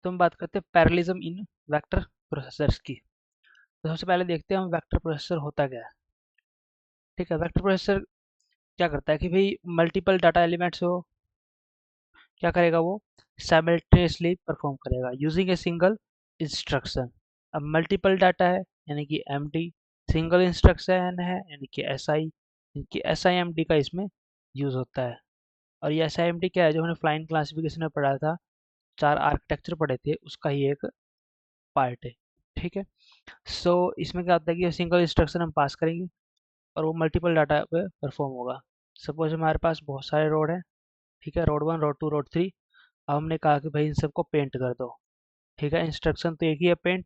तो हम बात करते हैं पैरेललिज्म इन वेक्टर प्रोसेसर्स की। तो सबसे पहले देखते हैं हम वेक्टर प्रोसेसर होता क्या है। ठीक है, वेक्टर प्रोसेसर क्या करता है कि भाई मल्टीपल डाटा एलिमेंट्स हो, क्या करेगा वो साइमल्टेनियसली परफॉर्म करेगा यूजिंग ए सिंगल इंस्ट्रक्शन। अब मल्टीपल डाटा है यानी कि एमडी, सिंगल इंस्ट्रक्शन है यानी कि एसआई, कि एसआईएमडी का इसमें यूज होता है। और ये एसआईएमडी क्या है, जो हमने फ्लाइंग क्लासिफिकेशन में पढ़ा था, 4 आर्किटेक्चर पढ़े थे, उसका ही एक पार्ट है। ठीक है, सो इसमें क्या होता है कि सिंगल इंस्ट्रक्शन हम पास करेंगे और वो मल्टीपल डाटा पे परफॉर्म होगा। सपोज हमारे पास बहुत सारे रोड है, ठीक है, रोड 1, रोड 2, रोड 3। अब हमने कहा कि भाई इन सबको पेंट कर दो। ठीक है, इंस्ट्रक्शन तो एक ही है पेंट,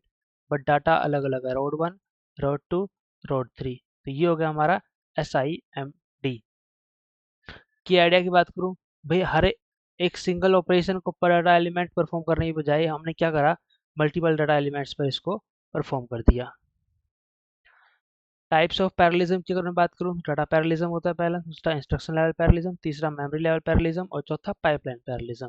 बट डाटा अलग अलग है, रोड 1, रोड 2, रोड 3। तो ये हो गया हमारा SIMD की। आइडिया की बात करूं, भाई हर एक सिंगल ऑपरेशन को पर डाटा एलिमेंट परफॉर्म करने की बजाय हमने क्या करा, मल्टीपल डाटा एलिमेंट्स पर इसको परफॉर्म कर दिया। टाइप्स ऑफ पैरेललिज्म की अगर मैं बात करूं, डाटा पैरेललिज्म होता है पहला, दूसरा इंस्ट्रक्शन लेवल पैरेललिज्म, तीसरा मेमोरी लेवल पैरेललिज्म और चौथा पाइपलाइन पैरेललिज्म।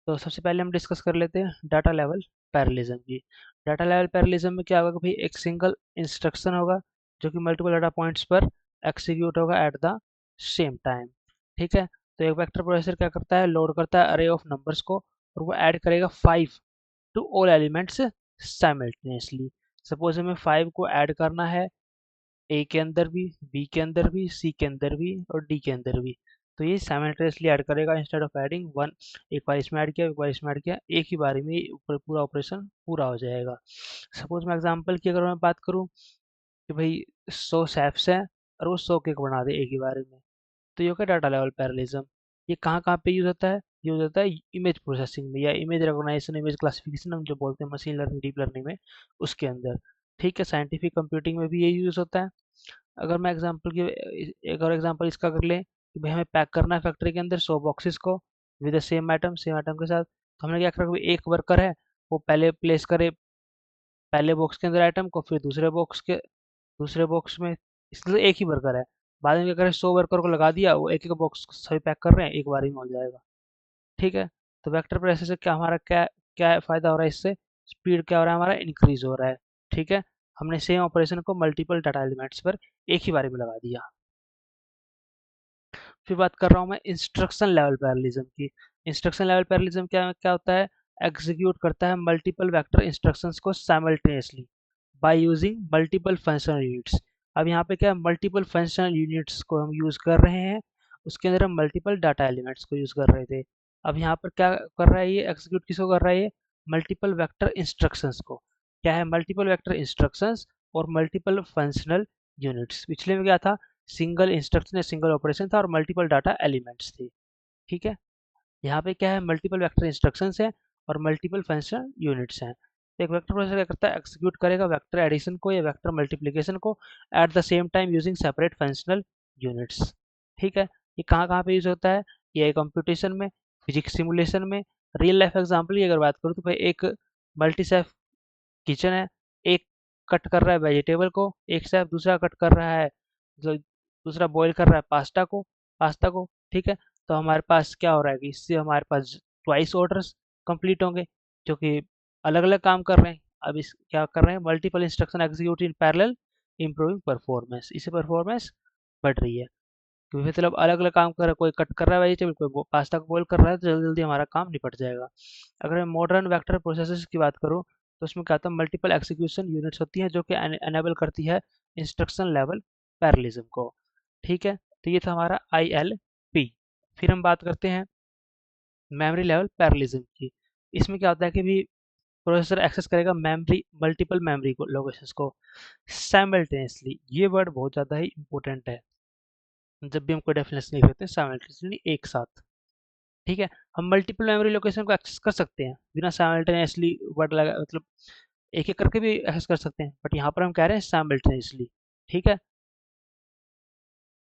तो सबसे पहले हम डिस्कस कर लेते हैं डाटा लेवल पैरेललिज्म की। डाटा लेवल पैरेललिज्म में क्या होगा कि भाई एक सिंगल इंस्ट्रक्शन होगा जो कि मल्टीपल डाटा पॉइंट्स पर एक्सिक्यूट होगा एट द सेम टाइम। ठीक है, तो एक वेक्टर प्रोसेसर क्या करता है, लोड करता है अरे ऑफ नंबर्स को और वो ऐड करेगा 5 to all elements simultaneously. Suppose हमें 5 को ऐड करना है ए के अंदर भी, बी के अंदर भी, सी के अंदर भी और डी के अंदर भी। तो ये साइमल्टेनियसली ऐड करेगा इंस्टेड ऑफ एडिंग वन। एक बार इसमें ऐड किया, एक बार इसमें ऐड किया, एक ही बारी में पूरा ऑपरेशन पूरा हो जाएगा। सपोज मैं एग्जांपल की अगर मैं बात करूं कि भाई 100 सैप्स हैं और वो 100 केक बना दे एक ही बारी में, तो ये हो गया डाटा लेवल पैरेललिज्म। ये कहाँ कहाँ पे यूज होता है, यूज होता है इमेज प्रोसेसिंग में या इमेज रिकॉग्निशन, इमेज क्लासिफिकेशन हम जो बोलते हैं मशीन लर्निंग, डीप लर्निंग में, उसके अंदर। ठीक है, साइंटिफिक कंप्यूटिंग में भी ये यूज होता है। अगर मैं एग्जांपल की एक और एग्जांपल इसका कर लें कि भाई हमें पैक करना है फैक्ट्री के अंदर 100 बॉक्सेस को विद द सेम आइटम के साथ, तो हमने क्या करा, एक वर्कर है वो पहले प्लेस करे पहले बॉक्स के अंदर आइटम को, फिर दूसरे बॉक्स में, इसलिए एक ही वर्कर है। बाद में क्या करें, 100 वर्कर को लगा दिया, वो एक एक बॉक्स सभी पैक कर रहे हैं, एक बार ही में हो जाएगा। ठीक है, तो वेक्टर प्रोसेसर से क्या हमारा क्या क्या फायदा हो रहा है, इससे स्पीड क्या हो रहा है, हमारा इंक्रीज हो रहा है। ठीक है, हमने सेम ऑपरेशन को मल्टीपल डाटा एलिमेंट्स पर एक ही बारे में लगा दिया। फिर बात कर रहा हूँ मैं इंस्ट्रक्शन लेवल पैरेललिज्म की। इंस्ट्रक्शन लेवल पैरेललिज्म क्या क्या होता है, एग्जीक्यूट करता है मल्टीपल वेक्टर इंस्ट्रक्शंस को simultaneously by using multiple functional units. अब यहाँ पे क्या है, मल्टीपल फंक्शनल यूनिट्स को हम यूज कर रहे हैं, उसके अंदर हम मल्टीपल डाटा एलिमेंट्स को यूज कर रहे थे। अब यहाँ पर क्या कर रहा है, ये एग्जीक्यूट किसको कर रहा है, ये मल्टीपल वेक्टर इंस्ट्रक्शंस को। क्या है, मल्टीपल वेक्टर इंस्ट्रक्शंस और मल्टीपल फंक्शनल यूनिट्स। पिछले में क्या था, सिंगल इंस्ट्रक्शन या सिंगल ऑपरेशन था और मल्टीपल डाटा एलिमेंट्स थे। ठीक है, यहाँ पे क्या है, मल्टीपल वेक्टर इंस्ट्रक्शंस हैं और मल्टीपल फंक्शनल यूनिट्स हैं। तो एक वेक्टर प्रोसेसर क्या करता है, एग्जीक्यूट करेगा वेक्टर एडिशन को या वेक्टर मल्टीप्लिकेशन को at the same time using separate functional units. ठीक है, ये कहाँ कहाँ पे यूज होता है, ये कंप्यूटेशन में, फिजिक्स सिमुलेशन में। रियल लाइफ एग्जाम्पल की अगर बात करूँ तो भाई एक मल्टी शेफ किचन है, एक कट कर रहा है वेजिटेबल को, एक शेफ दूसरा कट कर रहा है, जो दूसरा बॉईल कर रहा है पास्ता को। ठीक है, तो हमारे पास क्या हो रहा है कि इससे हमारे पास ट्वाइस ऑर्डर्स कंप्लीट होंगे जो कि अलग अलग काम कर रहे हैं। अब इस क्या कर रहे हैं, multiple instruction execute in parallel improving performance, इससे परफॉर्मेंस बढ़ रही है क्योंकि मतलब अलग अलग काम कर रहा है, कोई कट कर रहा है वेजिटेबल, कोई पास्ता को बॉईल कर रहा है, तो जल्दी जल्दी हमारा काम निपट जाएगा। अगर मैं मॉडर्न वेक्टर प्रोसेसर्स की बात करूँ तो उसमें क्या होता है, मल्टीपल एग्जीक्यूशन यूनिट्स होती हैं जो कि एनेबल करती है इंस्ट्रक्शन लेवल पैरेललिज्म को। ठीक है, तो ये था हमारा ILP। फिर हम बात करते हैं मेमोरी लेवल पैरेललिज्म की। इसमें क्या होता है कि भी प्रोसेसर एक्सेस करेगा मेमोरी, मल्टीपल मेमोरी को लोकेशंस को साइमल्टेनियसली। ये वर्ड बहुत ज़्यादा ही इंपॉर्टेंट है जब भी हम कोई डेफिनेशन लिख रहे हैं, साइमल्टेनियसली एक साथ। ठीक है, हम मल्टीपल मेमोरी लोकेशन को एक्सेस कर सकते हैं बिना साइमल्टेनियसली वर्ड लगा, मतलब एक एक करके भी एक्सेस कर सकते हैं, बट यहाँ पर हम कह रहे हैं साइमल्टेनियसली। ठीक है,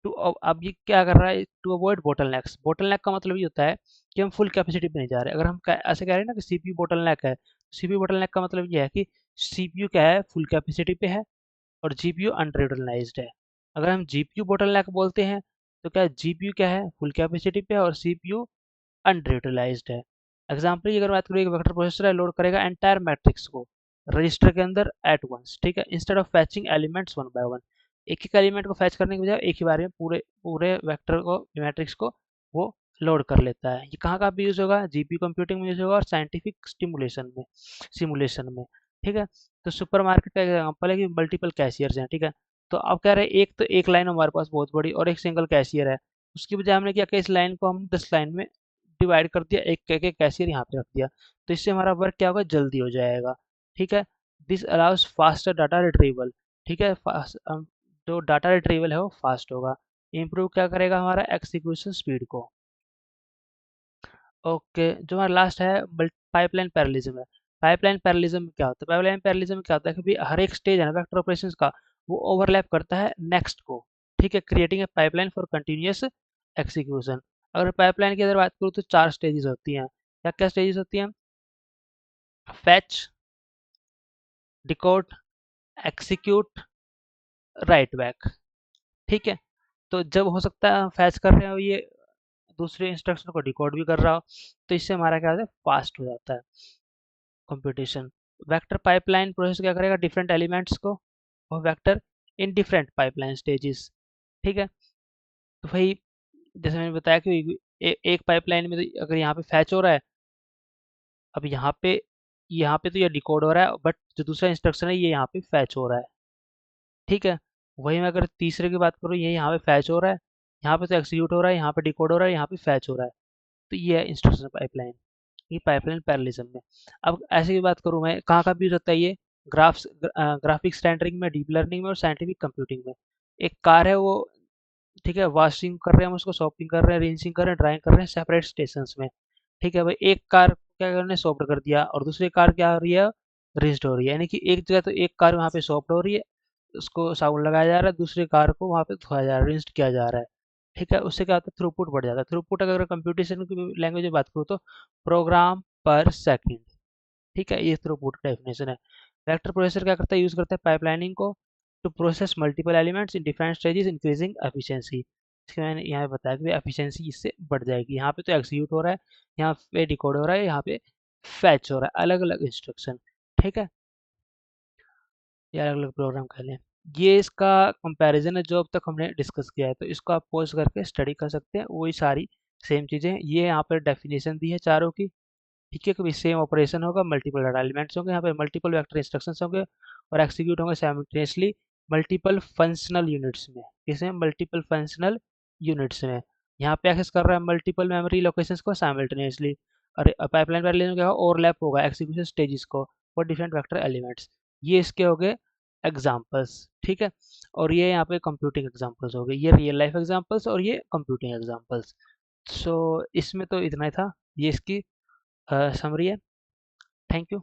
टू अब ये क्या कर रहा है, टू अवॉइड बोटलनेक्स। बोटलनेक का मतलब ये होता है कि हम फुल कैपेसिटी पे नहीं जा रहे। अगर हम ऐसे कह रहे हैं ना कि सीपीयू बोटलनेक है, सीपीयू बोटलनेक का मतलब ये है कि सीपीयू क्या है, फुल कैपेसिटी पे है और जीपीयू अंडर यूटिलाइज्ड है। अगर हम जीपीयू बोटलनेक बोलते हैं तो क्या जीपीयू क्या है, फुल कैपेसिटी पे है और सीपीयू अंडर यूटिलाइज्ड है। एग्जाम्पल की अगर बात करें, एक वेक्टर प्रोसेसर है, लोड करेगा एंटायर मैट्रिक्स को रजिस्टर के अंदर एट वंस, ठीक है, instead of फैचिंग elements one by one. एक एक एलिमेंट को फैच करने के बजाय एक ही बार में पूरे पूरे वेक्टर को, मैट्रिक्स को वो लोड कर लेता है। ये कहाँ कहाँ पे यूज होगा? जीपीयू कंप्यूटिंग में यूज होगा और साइंटिफिक स्टिमुलेशन में, सिमुलेशन में, ठीक है। तो सुपरमार्केट का एग्जांपल है कि मल्टीपल कैशियर्स हैं, ठीक है। तो अब कह रहे हैं एक तो एक लाइन हमारे पास बहुत बड़ी और एक सिंगल कैशियर है, उसकी बजाय हमने क्या किया, इस लाइन को हम 10 लाइन में डिवाइड कर दिया, एक एक कैशियर यहाँ पे रख दिया, तो इससे हमारा वर्क क्या होगा, जल्दी हो जाएगा, ठीक है। This allow us faster data retrieval, ठीक है, जो डाटा रिट्रीवल है वो फास्ट होगा। इम्प्रूव क्या करेगा, हमारा एक्सिक्यूशन स्पीड को। ओके, जो हमारा लास्ट है पाइपलाइन पैरेललिज्म है। पाइपलाइन पैरेललिज्म में क्या होता है? पाइपलाइन पैरेललिज्म में क्या होता है कि भाई हर एक स्टेज है ना वेक्टर ऑपरेशंस का, वो ओवरलैप करता है नेक्स्ट को, ठीक है, creating a pipeline for continuous execution. अगर पाइपलाइन की अगर बात करूँ तो 4 स्टेजेस होती हैं। क्या क्या स्टेजेस होती हैं? Fetch, decode, execute, right back, ठीक है। तो जब हो सकता है फैच कर रहे हो ये दूसरे इंस्ट्रक्शन को डिकोड भी कर रहा हो, तो इससे हमारा क्या होता है, फास्ट हो जाता है कंप्यूटेशन। वेक्टर पाइपलाइन प्रोसेस क्या करेगा, डिफरेंट एलिमेंट्स को और vector in different pipeline stages, ठीक है। तो भाई जैसे मैंने बताया कि एक पाइपलाइन में तो अगर यहाँ पे फैच हो रहा है, अब यहाँ पे तो ये डिकोड हो रहा है, बट जो दूसरा इंस्ट्रक्शन है ये यहाँ पे फैच हो रहा है, ठीक है। वही मैं अगर तीसरे की बात करूँ, ये यहाँ पे फैच हो रहा है, यहाँ पे तो एक्सिक्यूट हो रहा है, यहाँ पे डिकोड हो रहा है, यहाँ पे फैच हो रहा है। तो ये है इंस्ट्रक्शन पाइपलाइन, ये पाइपलाइन पैरेललिज्म में। अब ऐसे की बात करूँ मैं, कहाँ कहाँ भी हो सकता है ये, ग्राफिक्स रेंडरिंग में, डीप लर्निंग में और साइंटिफिक कंप्यूटिंग में। एक कार है वो, ठीक है, वॉशिंग कर रहे हैं हम उसको, शॉपिंग कर रहे हैं, रिंसिंग कर रहे हैं, ड्राइंग कर रहे हैं सेपरेट स्टेशंस में, ठीक है भाई। एक कार क्या करने सॉफ्ट कर दिया और दूसरी कार क्या हो रही है, रिंस्ड हो रही है, यानी कि एक जगह तो एक कार वहाँ पे सॉफ्ट हो रही है, उसको साबुन लगाया जा रहा है, दूसरी कार को वहाँ पे धोया जा रहा है, रिंस्ड किया जा रहा है, ठीक है। उससे क्या होता है, थ्रूपुट बढ़ जाता है। थ्रूपुट अगर कंप्यूटेशन की लैंग्वेज में बात करूँ तो प्रोग्राम पर सेकंड, ठीक है, ये थ्रूपुट का डेफिनेशन है। वेक्टर प्रोसेसर क्या करता है, यूज करता है पाइपलाइनिंग को to process multiple elements in different stages increasing efficiency. मैंने यहाँ पे बताया कि एफिशिएंसी इससे बढ़ जाएगी। यहाँ पे तो एक्सिक्यूट हो रहा है, यहाँ पे डिकोड हो रहा है, यहाँ पे फैच हो रहा है, अलग अलग इंस्ट्रक्शन, ठीक है, ये अलग अलग प्रोग्राम कह लें। ये इसका कंपैरिजन है जो अब तक हमने डिस्कस किया है, तो इसको आप पॉज करके स्टडी कर सकते हैं, वही सारी सेम चीज़ें ये यहाँ पर डेफिनेशन दी है चारों की, ठीक है। कभी सेम ऑपरेशन होगा, मल्टीपल डाटा एलिमेंट्स होंगे, यहाँ पे मल्टीपल वेक्टर इंस्ट्रक्शंस होंगे और एक्सिक्यूट होंगे साइमल्टेनियसली मल्टीपल फंक्शनल यूनिट्स में। किसमें? मल्टीपल फंक्शनल यूनिट्स में। यहाँ पे एक्सेस कर रहा है मल्टीपल मेमोरी लोकेशंस को साइमल्टेनियसली। और पाइपलाइन पैरेलल क्या होगा, ओवरलैप होगा एक्सिक्यूशन स्टेजेस को फॉर डिफरेंट वेक्टर एलिमेंट्स। ये इसके हो गए एग्जाम्पल्स, ठीक है। और ये यहाँ पे कंप्यूटिंग एग्जाम्पल्स हो गए, ये रियल लाइफ एग्जाम्पल्स और ये कंप्यूटिंग एग्जाम्पल्स। सो इसमें तो इतना ही था, ये इसकी समरी है। Thank you.